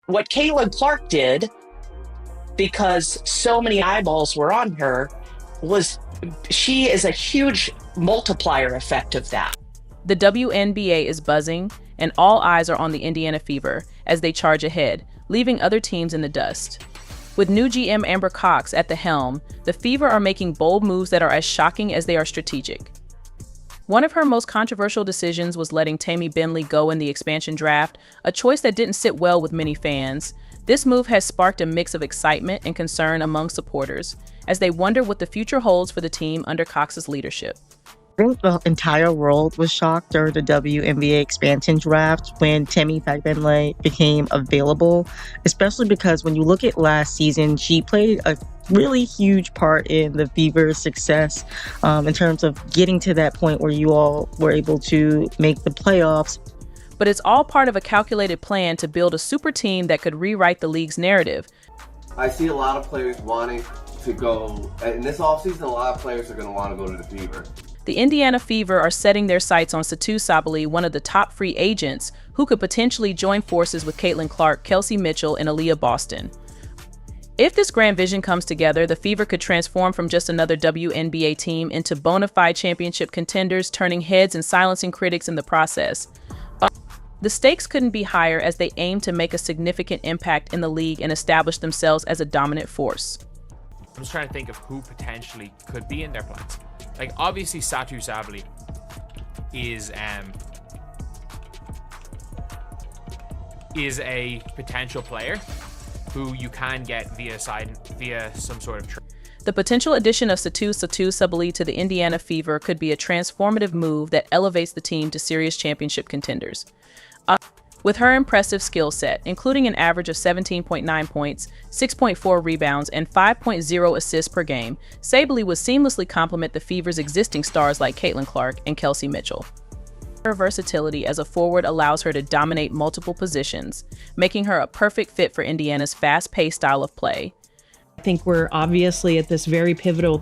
What Caitlin Clark did, because so many eyeballs were on her, was she is a huge multiplier effect of that. The WNBA is buzzing, and all eyes are on the Indiana Fever as they charge ahead, leaving other teams in the dust. With new GM Amber Cox at the helm, the Fever are making bold moves that are as shocking as they are strategic. One of her most controversial decisions was letting Tammy Bentley go in the expansion draft, a choice that didn't sit well with many fans. This move has sparked a mix of excitement and concern among supporters, as they wonder what the future holds for the team under Cox's leadership. I think the entire world was shocked during the WNBA expansion draft when Tammy Bentley became available, especially because when you look at last season, she played a really huge part in the Fever's success in terms of getting to that point where you all were able to make the playoffs. But it's all part of a calculated plan to build a super team that could rewrite the league's narrative. I see a lot of players wanting to go, in this offseason, a lot of players are going to want to go to the Fever. The Indiana Fever are setting their sights on Satou Sabally, one of the top free agents, who could potentially join forces with Caitlin Clark, Kelsey Mitchell, and Aaliyah Boston. If this grand vision comes together, the Fever could transform from just another WNBA team into bona fide championship contenders, turning heads and silencing critics in the process. The stakes couldn't be higher as they aim to make a significant impact in the league and establish themselves as a dominant force. I'm just trying to think of who potentially could be in their plans. Like, obviously, Satou Sabally is a potential player who you can get via some sort of trade. The potential addition of Satou Sabally to the Indiana Fever could be a transformative move that elevates the team to serious championship contenders. With her impressive skill set, including an average of 17.9 points, 6.4 rebounds, and 5.0 assists per game, Sabally would seamlessly complement the Fever's existing stars like Caitlin Clark and Kelsey Mitchell. Her versatility as a forward allows her to dominate multiple positions, making her a perfect fit for Indiana's fast-paced style of play. I think we're obviously at this very pivotal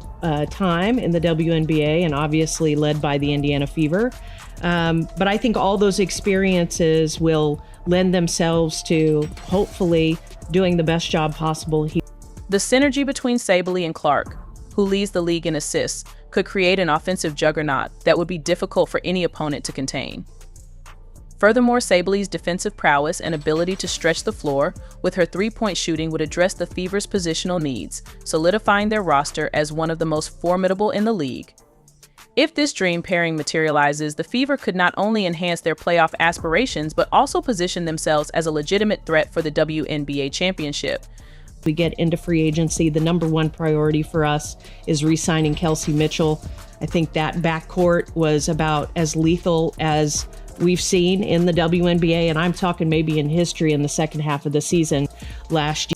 time in the WNBA, and obviously led by the Indiana Fever. But I think all those experiences will lend themselves to hopefully doing the best job possible here. The synergy between Sabally and Clark, who leads the league in assists, could create an offensive juggernaut that would be difficult for any opponent to contain. Furthermore, Sabally's defensive prowess and ability to stretch the floor with her three-point shooting would address the Fever's positional needs, solidifying their roster as one of the most formidable in the league. If this dream pairing materializes, the Fever could not only enhance their playoff aspirations, but also position themselves as a legitimate threat for the WNBA championship. We get into free agency, the number one priority for us is re-signing Kelsey Mitchell. I think that backcourt was about as lethal as we've seen in the WNBA, and I'm talking maybe in history in the second half of the season last year.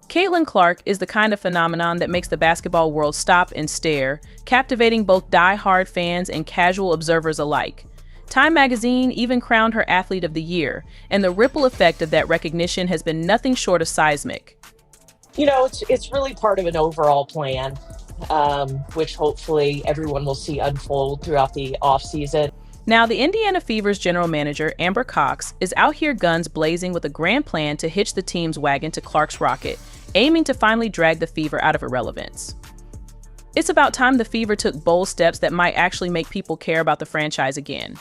Caitlin Clark is the kind of phenomenon that makes the basketball world stop and stare, captivating both die-hard fans and casual observers alike. Time magazine even crowned her Athlete of the Year, and the ripple effect of that recognition has been nothing short of seismic. You know, it's really part of an overall plan, which hopefully everyone will see unfold throughout the offseason. Now, the Indiana Fever's general manager, Amber Cox, is out here guns blazing with a grand plan to hitch the team's wagon to Clark's rocket, aiming to finally drag the Fever out of irrelevance. It's about time the Fever took bold steps that might actually make people care about the franchise again.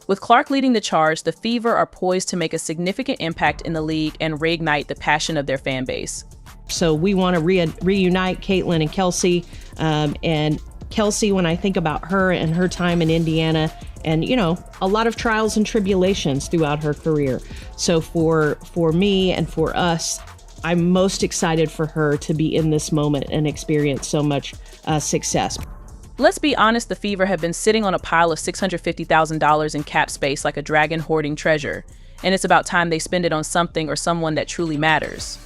With Clark leading the charge, the Fever are poised to make a significant impact in the league and reignite the passion of their fan base. So we want to reunite Caitlin and Kelsey. And Kelsey, when I think about her and her time in Indiana, and, you know, a lot of trials and tribulations throughout her career. So for me and for us, I'm most excited for her to be in this moment and experience so much success. Let's be honest, the Fever have been sitting on a pile of $650,000 in cap space like a dragon hoarding treasure, and it's about time they spend it on something or someone that truly matters.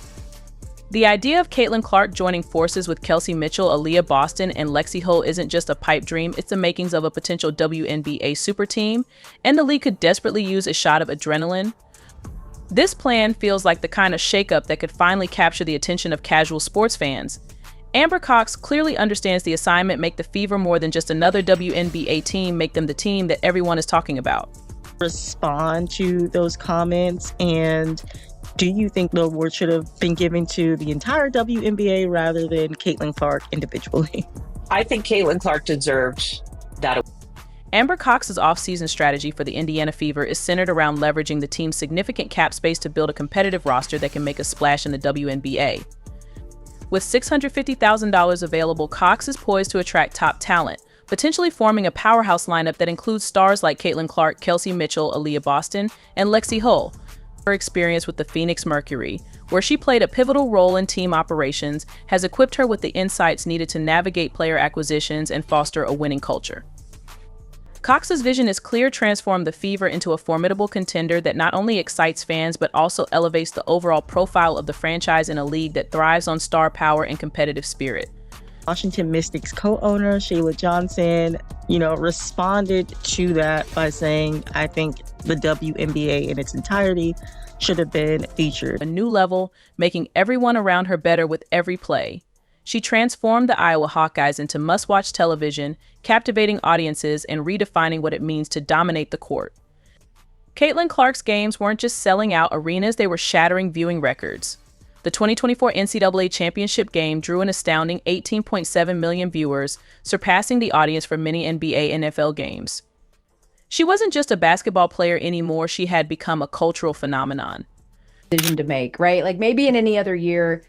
The idea of Caitlin Clark joining forces with Kelsey Mitchell, Aaliyah Boston, and Lexi Hull isn't just a pipe dream, it's the makings of a potential WNBA super team, and the league could desperately use a shot of adrenaline. This plan feels like the kind of shakeup that could finally capture the attention of casual sports fans. Amber Cox clearly understands the assignment: make the Fever more than just another WNBA team, make them the team that everyone is talking about. Respond to those comments and Do you think the award should have been given to the entire WNBA rather than Caitlin Clark individually? I think Caitlin Clark deserved that. Amber Cox's off-season strategy for the Indiana Fever is centered around leveraging the team's significant cap space to build a competitive roster that can make a splash in the WNBA. With $650,000 available, Cox is poised to attract top talent, potentially forming a powerhouse lineup that includes stars like Caitlin Clark, Kelsey Mitchell, Aaliyah Boston, and Lexi Hull. Her experience with the Phoenix Mercury, where she played a pivotal role in team operations, has equipped her with the insights needed to navigate player acquisitions and foster a winning culture. Cox's vision is clear: transform the Fever into a formidable contender that not only excites fans but also elevates the overall profile of the franchise in a league that thrives on star power and competitive spirit. Washington Mystics co-owner Shayla Johnson, responded to that by saying, I think the WNBA in its entirety should have been featured. A new level, making everyone around her better with every play. She transformed the Iowa Hawkeyes into must-watch television, captivating audiences and redefining what it means to dominate the court. Caitlin Clark's games weren't just selling out arenas, they were shattering viewing records. The 2024 NCAA Championship game drew an astounding 18.7 million viewers, surpassing the audience for many NBA and NFL games. She wasn't just a basketball player anymore, she had become a cultural phenomenon. Decision to make, right? Like maybe in any other year,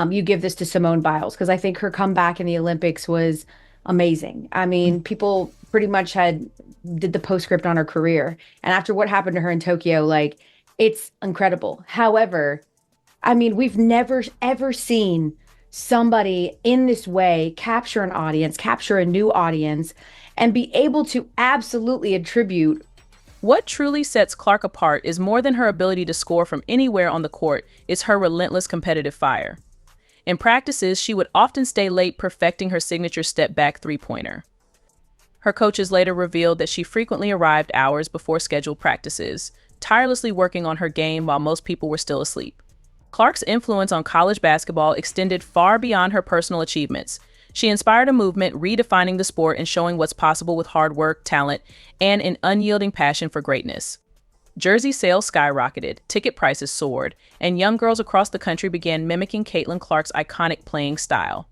you give this to Simone Biles, because I think her comeback in the Olympics was amazing. I mean, people pretty much did the postscript on her career. And after what happened to her in Tokyo, it's incredible. However, I mean, we've never, ever seen somebody in this way capture an audience, capture a new audience, and be able to absolutely attribute. What truly sets Clark apart is more than her ability to score from anywhere on the court, it's her relentless competitive fire. In practices, she would often stay late perfecting her signature step-back three-pointer. Her coaches later revealed that she frequently arrived hours before scheduled practices, tirelessly working on her game while most people were still asleep. Clark's influence on college basketball extended far beyond her personal achievements. She inspired a movement redefining the sport and showing what's possible with hard work, talent, and an unyielding passion for greatness. Jersey sales skyrocketed, ticket prices soared, and young girls across the country began mimicking Caitlin Clark's iconic playing style.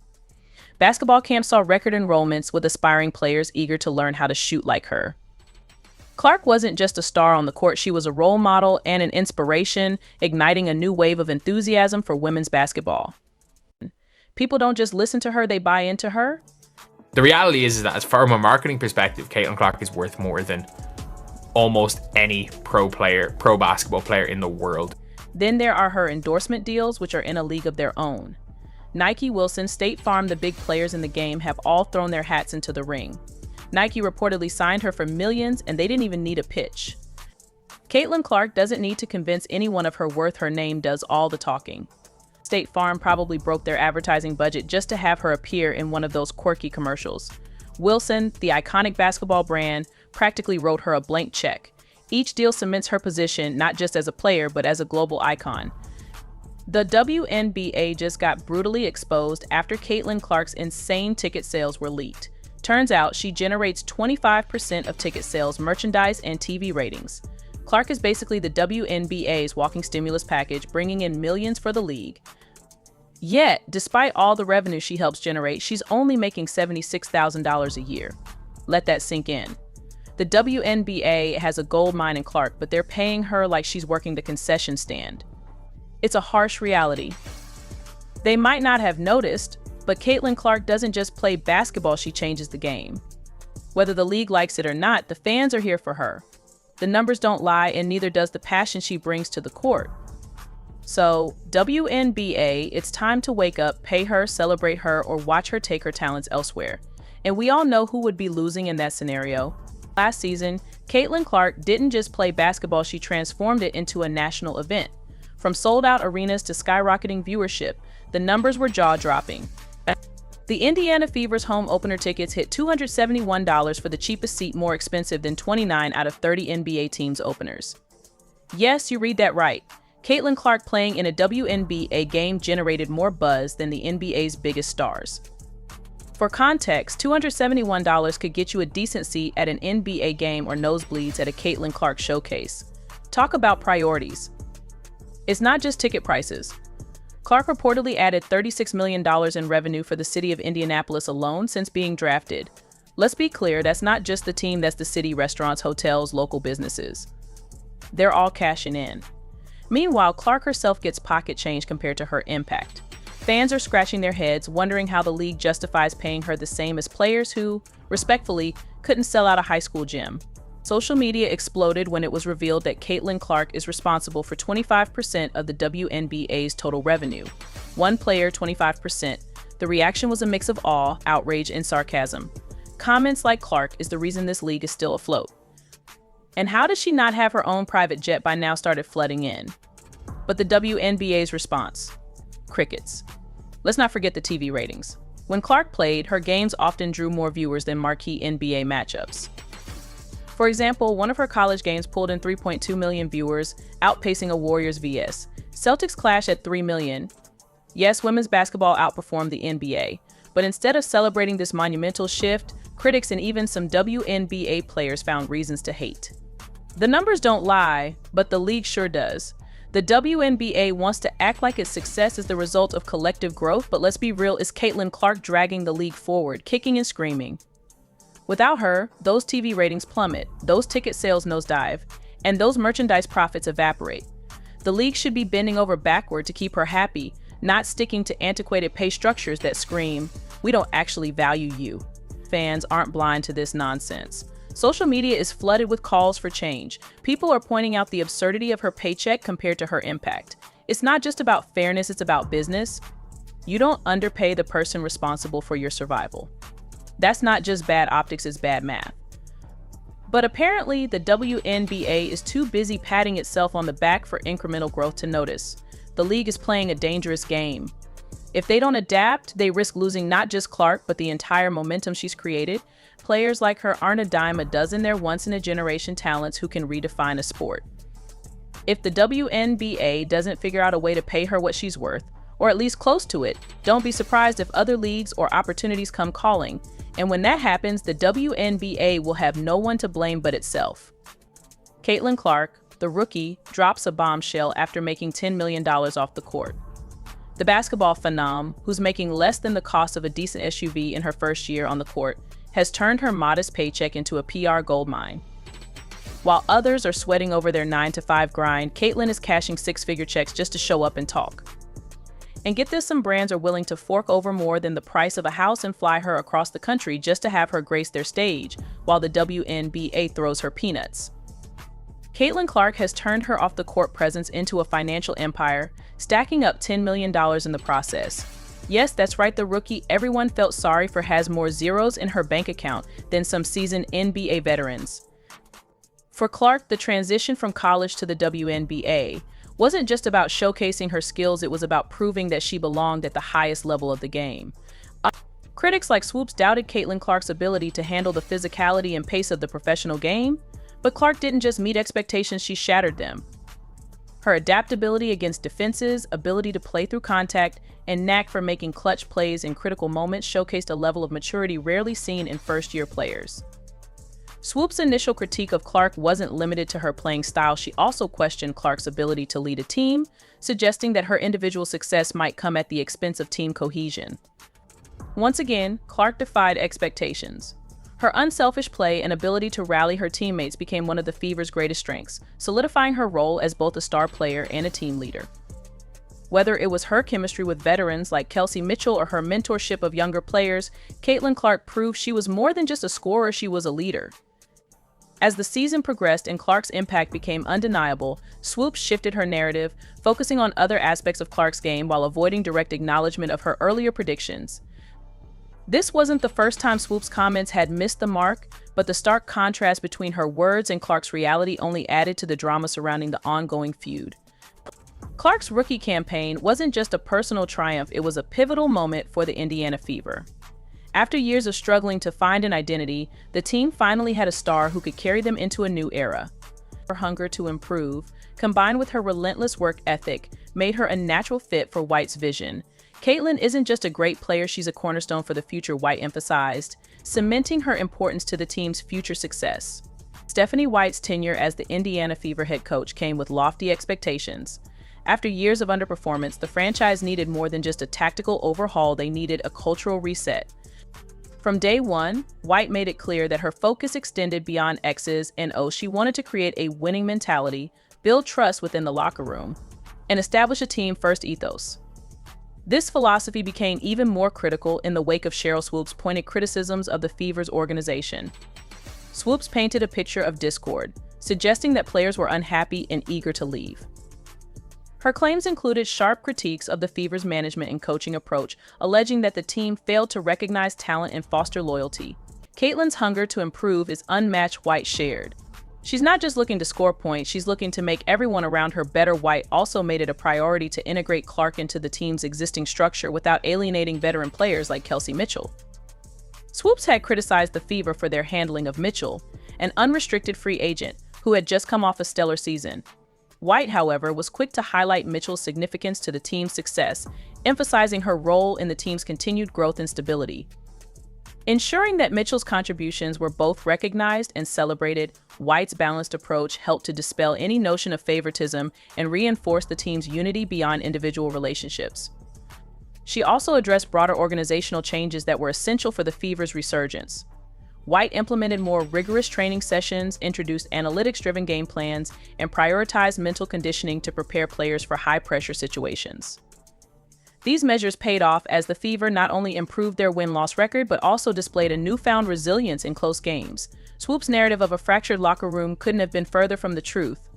Basketball camps saw record enrollments, with aspiring players eager to learn how to shoot like her. Clark wasn't just a star on the court, she was a role model and an inspiration, igniting a new wave of enthusiasm for women's basketball. People don't just listen to her, they buy into her. The reality is that from a marketing perspective, Caitlin Clark is worth more than almost any pro basketball player in the world. Then there are her endorsement deals, which are in a league of their own. Nike, Wilson, State Farm, the big players in the game have all thrown their hats into the ring. Nike reportedly signed her for millions, and they didn't even need a pitch. Caitlin Clark doesn't need to convince anyone of her worth, her name does all the talking. State Farm probably broke their advertising budget just to have her appear in one of those quirky commercials. Wilson, the iconic basketball brand, practically wrote her a blank check. Each deal cements her position not just as a player, but as a global icon. The WNBA just got brutally exposed after Caitlin Clark's insane ticket sales were leaked. Turns out she generates 25% of ticket sales, merchandise, and TV ratings. Clark is basically the WNBA's walking stimulus package, bringing in millions for the league. Yet, despite all the revenue she helps generate, she's only making $76,000 a year. Let that sink in. The WNBA has a gold mine in Clark, but they're paying her like she's working the concession stand. It's a harsh reality. They might not have noticed, but Caitlin Clark doesn't just play basketball, she changes the game. Whether the league likes it or not, the fans are here for her. The numbers don't lie, and neither does the passion she brings to the court. So, WNBA, it's time to wake up, pay her, celebrate her, or watch her take her talents elsewhere. And we all know who would be losing in that scenario. Last season, Caitlin Clark didn't just play basketball, she transformed it into a national event. From sold-out arenas to skyrocketing viewership, the numbers were jaw-dropping. The Indiana Fever's home opener tickets hit $271 for the cheapest seat, more expensive than 29 out of 30 NBA teams' openers. Yes, you read that right. Caitlin Clark playing in a WNBA game generated more buzz than the NBA's biggest stars. For context, $271 could get you a decent seat at an NBA game or nosebleeds at a Caitlin Clark showcase. Talk about priorities. It's not just ticket prices. Clark reportedly added $36 million in revenue for the city of Indianapolis alone since being drafted. Let's be clear, that's not just the team, that's the city, restaurants, hotels, local businesses. They're all cashing in. Meanwhile, Clark herself gets pocket change compared to her impact. Fans are scratching their heads, wondering how the league justifies paying her the same as players who, respectfully, couldn't sell out a high school gym. Social media exploded when it was revealed that Caitlin Clark is responsible for 25% of the WNBA's total revenue. One player, 25%. The reaction was a mix of awe, outrage, and sarcasm. Comments like "Clark is the reason this league is still afloat." And how does she not have her own private jet by now started flooding in? But the WNBA's response? Crickets. Let's not forget the TV ratings. When Clark played, her games often drew more viewers than marquee NBA matchups. For example, one of her college games pulled in 3.2 million viewers, outpacing a Warriors vs. Celtics clash at 3 million. Yes, women's basketball outperformed the NBA, but instead of celebrating this monumental shift, critics and even some WNBA players found reasons to hate. The numbers don't lie, but the league sure does. The WNBA wants to act like its success is the result of collective growth, but let's be real, it's Caitlin Clark dragging the league forward, kicking and screaming. Without her, those TV ratings plummet, those ticket sales nosedive, and those merchandise profits evaporate. The league should be bending over backward to keep her happy, not sticking to antiquated pay structures that scream, "We don't actually value you." Fans aren't blind to this nonsense. Social media is flooded with calls for change. People are pointing out the absurdity of her paycheck compared to her impact. It's not just about fairness, it's about business. You don't underpay the person responsible for your survival. That's not just bad optics, it's bad math. But apparently, the WNBA is too busy patting itself on the back for incremental growth to notice. The league is playing a dangerous game. If they don't adapt, they risk losing not just Clark, but the entire momentum she's created. Players like her aren't a dime a dozen, they're once-in-a-generation talents who can redefine a sport. If the WNBA doesn't figure out a way to pay her what she's worth, or at least close to it, don't be surprised if other leagues or opportunities come calling. And when that happens, the WNBA will have no one to blame but itself. Caitlin Clark, the rookie, drops a bombshell after making $10 million off the court. The basketball phenom, who's making less than the cost of a decent SUV in her first year on the court, has turned her modest paycheck into a PR goldmine. While others are sweating over their 9-to-5 grind, Caitlin is cashing six-figure checks just to show up and talk. And get this, some brands are willing to fork over more than the price of a house and fly her across the country just to have her grace their stage, while the WNBA throws her peanuts. Caitlin Clark has turned her off-the-court presence into a financial empire, stacking up $10 million in the process. Yes, that's right, the rookie everyone felt sorry for has more zeros in her bank account than some seasoned NBA veterans. For Clark, the transition from college to the WNBA wasn't just about showcasing her skills, it was about proving that she belonged at the highest level of the game. Critics like Swoops doubted Caitlin Clark's ability to handle the physicality and pace of the professional game, but Clark didn't just meet expectations, she shattered them. Her adaptability against defenses, ability to play through contact, and knack for making clutch plays in critical moments showcased a level of maturity rarely seen in first-year players. Swoop's initial critique of Clark wasn't limited to her playing style, she also questioned Clark's ability to lead a team, suggesting that her individual success might come at the expense of team cohesion. Once again, Clark defied expectations. Her unselfish play and ability to rally her teammates became one of the Fever's greatest strengths, solidifying her role as both a star player and a team leader. Whether it was her chemistry with veterans like Kelsey Mitchell or her mentorship of younger players, Caitlin Clark proved she was more than just a scorer, she was a leader. As the season progressed and Clark's impact became undeniable, Swoops shifted her narrative, focusing on other aspects of Clark's game while avoiding direct acknowledgement of her earlier predictions. This wasn't the first time Swoops' comments had missed the mark, but the stark contrast between her words and Clark's reality only added to the drama surrounding the ongoing feud. Clark's rookie campaign wasn't just a personal triumph, it was a pivotal moment for the Indiana Fever. After years of struggling to find an identity, the team finally had a star who could carry them into a new era. Her hunger to improve, combined with her relentless work ethic, made her a natural fit for White's vision. Caitlin isn't just a great player, she's a cornerstone for the future, White emphasized, cementing her importance to the team's future success. Stephanie White's tenure as the Indiana Fever head coach came with lofty expectations. After years of underperformance, the franchise needed more than just a tactical overhaul, they needed a cultural reset. From day one, White made it clear that her focus extended beyond X's and O's. She wanted to create a winning mentality, build trust within the locker room, and establish a team-first ethos. This philosophy became even more critical in the wake of Sheryl Swoopes' pointed criticisms of the Fever's organization. Swoopes painted a picture of discord, suggesting that players were unhappy and eager to leave. Her claims included sharp critiques of the Fever's management and coaching approach, alleging that the team failed to recognize talent and foster loyalty. Caitlyn's hunger to improve is unmatched, White shared. She's not just looking to score points, she's looking to make everyone around her better. White also made it a priority to integrate Clark into the team's existing structure without alienating veteran players like Kelsey Mitchell. Swoopes had criticized the Fever for their handling of Mitchell, an unrestricted free agent who had just come off a stellar season. White, however, was quick to highlight Mitchell's significance to the team's success, emphasizing her role in the team's continued growth and stability. Ensuring that Mitchell's contributions were both recognized and celebrated, White's balanced approach helped to dispel any notion of favoritism and reinforce the team's unity beyond individual relationships. She also addressed broader organizational changes that were essential for the Fever's resurgence. White implemented more rigorous training sessions, introduced analytics-driven game plans, and prioritized mental conditioning to prepare players for high-pressure situations. These measures paid off as the Fever not only improved their win-loss record, but also displayed a newfound resilience in close games. Swoopes' narrative of a fractured locker room couldn't have been further from the truth.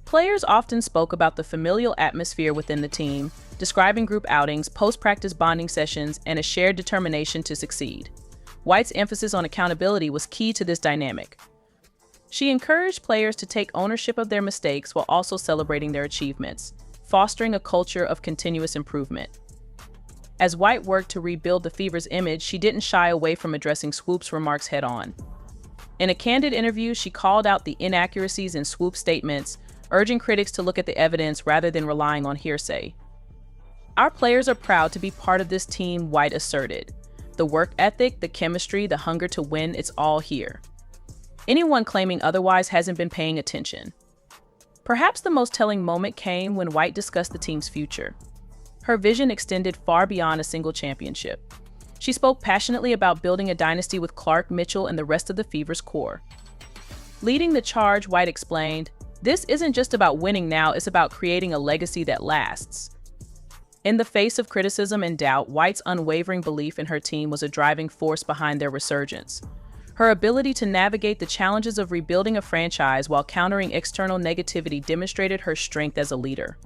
Players often spoke about the familial atmosphere within the team, describing group outings, post-practice bonding sessions, and a shared determination to succeed. White's emphasis on accountability was key to this dynamic. She encouraged players to take ownership of their mistakes while also celebrating their achievements, fostering a culture of continuous improvement. As White worked to rebuild the Fever's image, she didn't shy away from addressing Swoopes' remarks head-on. In a candid interview, she called out the inaccuracies in Swoopes' statements, urging critics to look at the evidence rather than relying on hearsay. "Our players are proud to be part of this team," White asserted. "The work ethic, the chemistry, the hunger to win, it's all here. Anyone claiming otherwise hasn't been paying attention." Perhaps the most telling moment came when White discussed the team's future. Her vision extended far beyond a single championship. She spoke passionately about building a dynasty with Clark, Mitchell, and the rest of the Fever's core. Leading the charge, White explained, "This isn't just about winning now, it's about creating a legacy that lasts." In the face of criticism and doubt, White's unwavering belief in her team was a driving force behind their resurgence. Her ability to navigate the challenges of rebuilding a franchise while countering external negativity demonstrated her strength as a leader.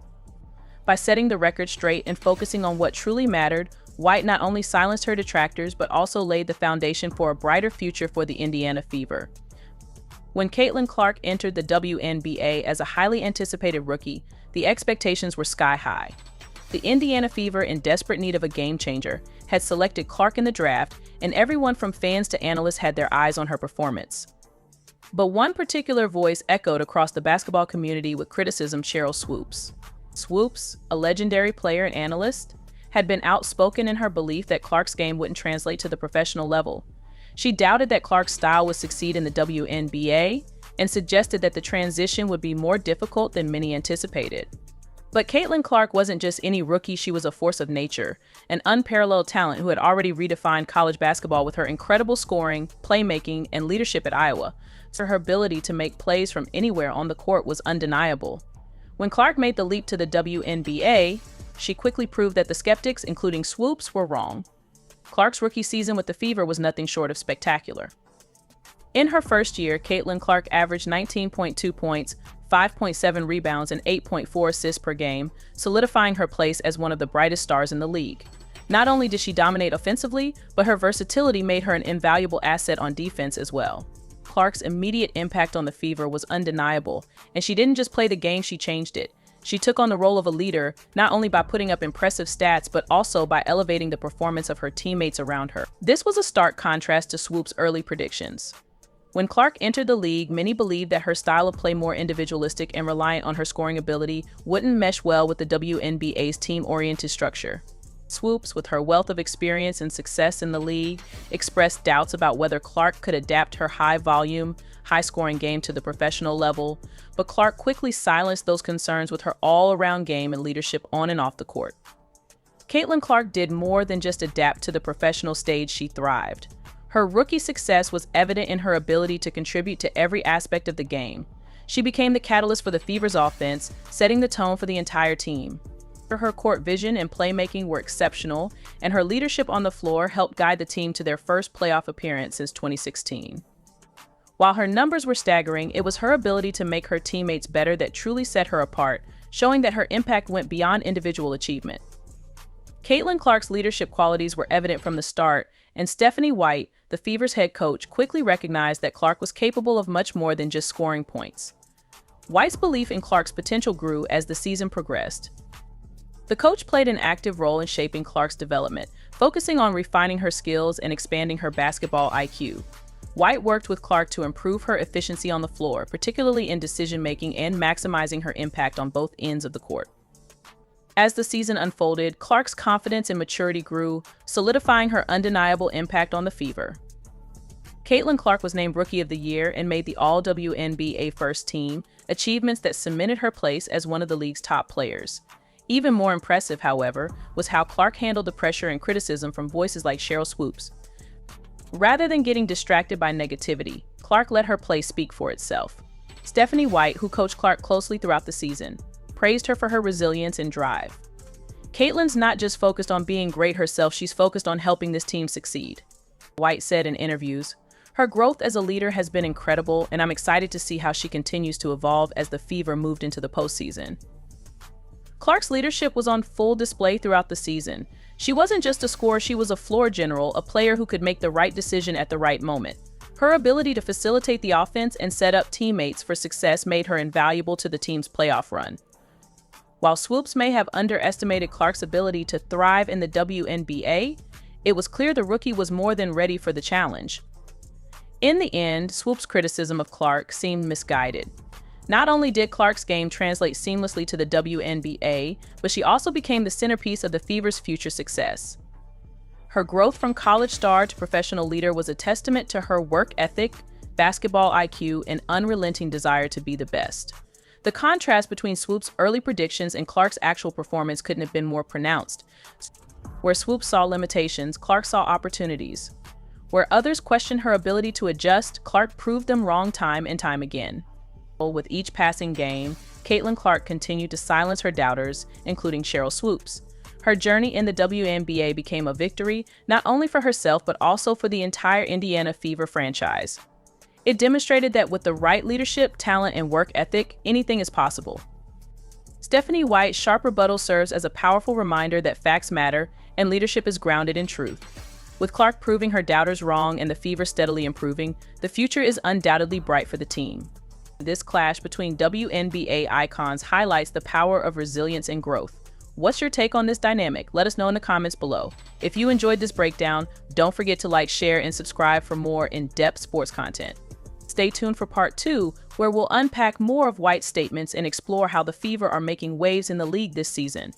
By setting the record straight and focusing on what truly mattered, White not only silenced her detractors but also laid the foundation for a brighter future for the Indiana Fever. When Caitlin Clark entered the WNBA as a highly anticipated rookie, the expectations were sky-high. The Indiana Fever, in desperate need of a game-changer, had selected Clark in the draft, and everyone from fans to analysts had their eyes on her performance. But one particular voice echoed across the basketball community with criticism: Sheryl Swoopes. Swoopes, a legendary player and analyst, had been outspoken in her belief that Clark's game wouldn't translate to the professional level. She doubted that Clark's style would succeed in the WNBA and suggested that the transition would be more difficult than many anticipated. But Caitlin Clark wasn't just any rookie, she was a force of nature, an unparalleled talent who had already redefined college basketball with her incredible scoring, playmaking, and leadership at Iowa. So her ability to make plays from anywhere on the court was undeniable. When Clark made the leap to the WNBA, she quickly proved that the skeptics, including Swoopes, were wrong. Clark's rookie season with the Fever was nothing short of spectacular. In her first year, Caitlin Clark averaged 19.2 points, 5.7 rebounds, and 8.4 assists per game, solidifying her place as one of the brightest stars in the league. Not only did she dominate offensively, but her versatility made her an invaluable asset on defense as well. Clark's immediate impact on the Fever was undeniable, and she didn't just play the game, she changed it. She took on the role of a leader, not only by putting up impressive stats, but also by elevating the performance of her teammates around her. This was a stark contrast to Swoopes' early predictions. When Clark entered the league, many believed that her style of play, more individualistic and reliant on her scoring ability, wouldn't mesh well with the WNBA's team-oriented structure. Swoops, with her wealth of experience and success in the league, expressed doubts about whether Clark could adapt her high-volume, high-scoring game to the professional level, but Clark quickly silenced those concerns with her all-around game and leadership on and off the court. Caitlin Clark did more than just adapt to the professional stage, she thrived. Her rookie success was evident in her ability to contribute to every aspect of the game. She became the catalyst for the Fever's offense, setting the tone for the entire team. Her court vision and playmaking were exceptional, and her leadership on the floor helped guide the team to their first playoff appearance since 2016. While her numbers were staggering, it was her ability to make her teammates better that truly set her apart, showing that her impact went beyond individual achievement. Caitlin Clark's leadership qualities were evident from the start, and Stephanie White, the Fever's head coach, quickly recognized that Clark was capable of much more than just scoring points. White's belief in Clark's potential grew as the season progressed. The coach played an active role in shaping Clark's development, focusing on refining her skills and expanding her basketball IQ. White worked with Clark to improve her efficiency on the floor, particularly in decision-making and maximizing her impact on both ends of the court. As the season unfolded, Clark's confidence and maturity grew, solidifying her undeniable impact on the Fever. Caitlin Clark was named Rookie of the Year and made the All-WNBA First Team, achievements that cemented her place as one of the league's top players. Even more impressive, however, was how Clark handled the pressure and criticism from voices like Sheryl Swoopes. Rather than getting distracted by negativity, Clark let her play speak for itself. Stephanie White, who coached Clark closely throughout the season, praised her for her resilience and drive. Caitlin's not just focused on being great herself, she's focused on helping this team succeed. White said in interviews, "Her growth as a leader has been incredible, and I'm excited to see how she continues to evolve as the Fever moved into the postseason." Clark's leadership was on full display throughout the season. She wasn't just a scorer, she was a floor general, a player who could make the right decision at the right moment. Her ability to facilitate the offense and set up teammates for success made her invaluable to the team's playoff run. While Swoops may have underestimated Clark's ability to thrive in the WNBA, it was clear the rookie was more than ready for the challenge. In the end, Swoops' criticism of Clark seemed misguided. Not only did Clark's game translate seamlessly to the WNBA, but she also became the centerpiece of the Fever's future success. Her growth from college star to professional leader was a testament to her work ethic, basketball IQ, and unrelenting desire to be the best. The contrast between Swoops' early predictions and Clark's actual performance couldn't have been more pronounced. Where Swoops saw limitations, Clark saw opportunities. Where others questioned her ability to adjust, Clark proved them wrong time and time again. With each passing game, Caitlin Clark continued to silence her doubters, including Sheryl Swoopes. Her journey in the WNBA became a victory, not only for herself, but also for the entire Indiana Fever franchise. It demonstrated that with the right leadership, talent, and work ethic, anything is possible. Stephanie White's sharp rebuttal serves as a powerful reminder that facts matter and leadership is grounded in truth. With Clark proving her doubters wrong and the Fever steadily improving, the future is undoubtedly bright for the team. This clash between WNBA icons highlights the power of resilience and growth. What's your take on this dynamic? Let us know in the comments below. If you enjoyed this breakdown, don't forget to like, share, and subscribe for more in-depth sports content. Stay tuned for part 2, where we'll unpack more of White's statements and explore how the Fever are making waves in the league this season.